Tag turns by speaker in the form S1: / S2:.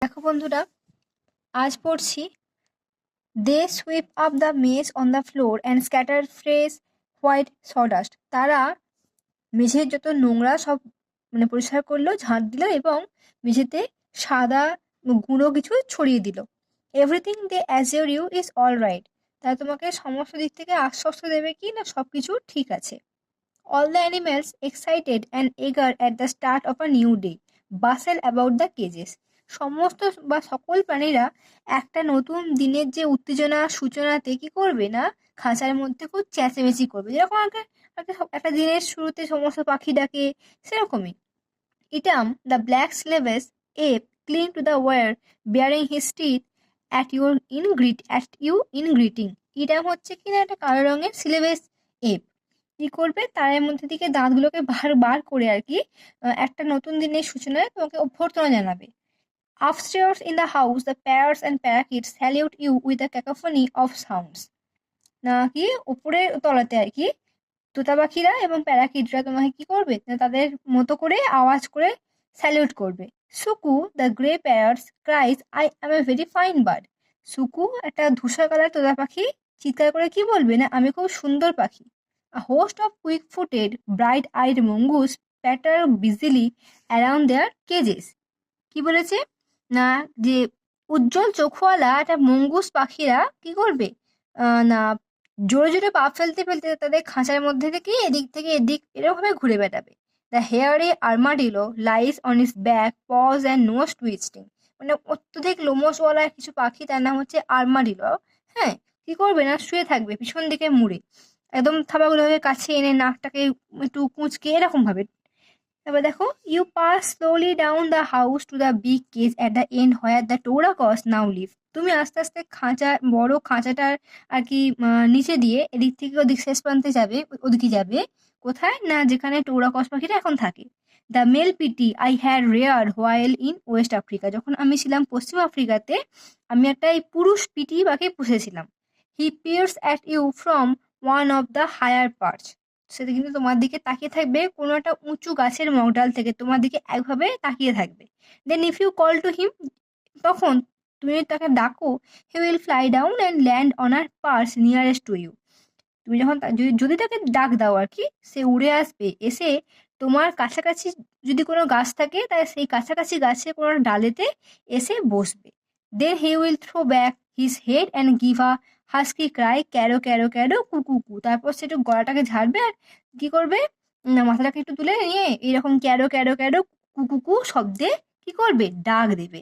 S1: দেখো বন্ধুরা, আজ পড়ছি they sweep up the mess on the floor and scatter fresh white sawdust. তারা মেঝের যত নোংরা সব পরিষ্কার করলো, ঝাঁট দিল এবং মেঝেতে সাদা গুঁড়ো কিছু ছড়িয়ে দিল। Everything they assure you is all right. তারা তোমাকে সমস্ত দিক থেকে আশ্বস্ত দেবে কি না সব কিছু ঠিক আছে। All the animals, excited and eager at the start of a new day, bustle about the cages. সমস্ত বা সকল প্রাণীরা একটা নতুন দিনের যে উত্তেজনা সূচনাতে কি করবে না, খাঁচার মধ্যে খুব চেঁচামেচি করবে, যেরকম আগে আগে একটা দিনের শুরুতে সমস্ত পাখি ডাকে, সেরকমই। Itam, the black slavish ape, cling to the wire, baring his teeth at you in greeting. ইটাম হচ্ছে কিনা একটা কালো রঙের স্লেভেস এপ। কি করবে, তারের মধ্যে থেকে দাঁতগুলোকে বার বার করে আর কি একটা নতুন দিনের সূচনায় তোমাকে অভ্যর্থনা জানাবে। Upstairs in the house, the parrots and parakeets salute you with a cacophony of sounds. নাকি উপরের তলাতে আর কি তোতা পাখিরা এবং প্যারাকিটরা তোমাকে কি করবে না তাদের মতো করে আওয়াজ করে স্যালিউট করবে। Suku the grey parrots cries, I am a very fine bird. Suku একটা ধূসর কালার তোতা পাখি চিৎকার করে কি বলবে না, আমি খুব সুন্দর পাখি। A host of quick-footed, bright-eyed mongoose patter busily around their cages. কি বলেছে না, যে উজ্জ্বল চোখওয়ালা একটা মঙ্গুস পাখিরা কি করবে না জোরে জোরে পা ফেলতে ফেলতে তাদের খাঁচার মধ্যে থেকে এদিক এরকমভাবে ঘুরে বেড়াবে। The hairy armadillo lies on his back, paws and nose twisting. অত্যধিক লোমসওয়ালা কিছু পাখি, তার নাম হচ্ছে আর্মাডিলো। হ্যাঁ, কি করবে না শুয়ে থাকবে পিছন দিকে মুড়ে, একদম থাবাগুলোকে কাছে এনে নাকটাকে একটু কুঁচকে এরকম ভাবে। তারপর দেখো, you pass slowly down the house to the big cage at the end where the turacos now live. তুমি আস্তে আস্তে বড় খাঁচাটার আর কি নিচে দিয়ে এদিক থেকে ওদিক শেষ প্রান্তে যাবে, ওদিকে যাবে কোথায় না, যেখানে টোরাকস পাখিটা এখন থাকে। The male pitta I had rare while in West Africa. যখন আমি ছিলাম পশ্চিম আফ্রিকাতে, আমি একটা এই পুরুষ পিটি পাখি পুষেছিলাম। He peers at you from one of the higher perch. সেটা কিন্তু তোমার দিকে তাকিয়ে থাকবে কোনো একটা উঁচু গাছের মগডাল থেকে, তোমার দিকে একভাবে তাকিয়ে থাকবে। Then if you call to him, তখন তুমি তাকে ডাকো, he will fly down and land on আর পার্স নিয়ারেস্ট টু ইউ। তুমি যখন যদি তাকে ডাক দাও আর কি, সে উড়ে আসবে, এসে তোমার কাছাকাছি যদি কোনো গাছ থাকে তাহলে সেই কাছাকাছি গাছে কোনো ডালেতে এসে বসবে। Then he will throw back his head and give a husky cry, ক্যারো ক্যারো ক্যারো কুকু কু। তারপর সে একটু গলাটাকে ঝাড়বে আর কি করবে না, মাথাটাকে একটু তুলে নিয়ে এইরকম ক্যারো ক্যারো ক্যারো কুকু কু শব্দে কি করবে, ডাক দেবে।